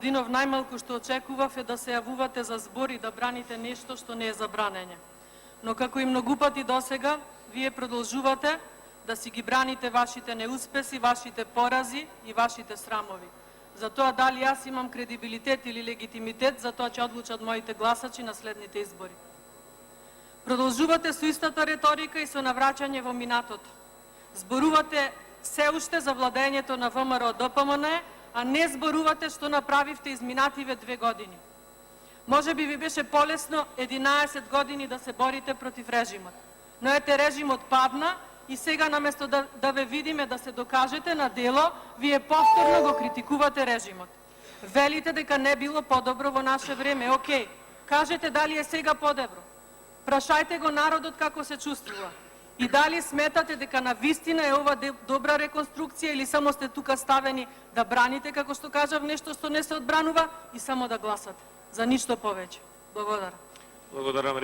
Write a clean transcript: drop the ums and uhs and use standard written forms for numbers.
Динов, најмалку што очекував е да се јавувате за збор и да браните нешто што не е за бранење. Но како и многу пати досега, вие продолжувате да си ги браните вашите неуспеси, вашите порази и вашите срамови. За тоа дали јас имам кредибилитет или легитимитет, за тоа ќе одлучат моите гласачи на следните избори. Продолжувате со истата реторика и со навраќање во минатото. Зборувате се уште за владењето на ВМРО ДПМН, а не зборувате што направивте изминативе 2 години. Може би ви беше полесно 11 години да се борите против режимот. Но ете, режимот падна и сега наместо да ве видиме да се докажете на дело, вие повторно го критикувате режимот. Велите дека не било подобро во наше време. Океј, кажете дали е сега подобро. Прашајте го народот како се чувствува. И дали сметате дека на вистина е ова добра реконструкција или само сте тука ставени да браните, како што кажав, нешто што не се одбранува и само да гласате. За ништо повеќе. Благодарам. Благодарам.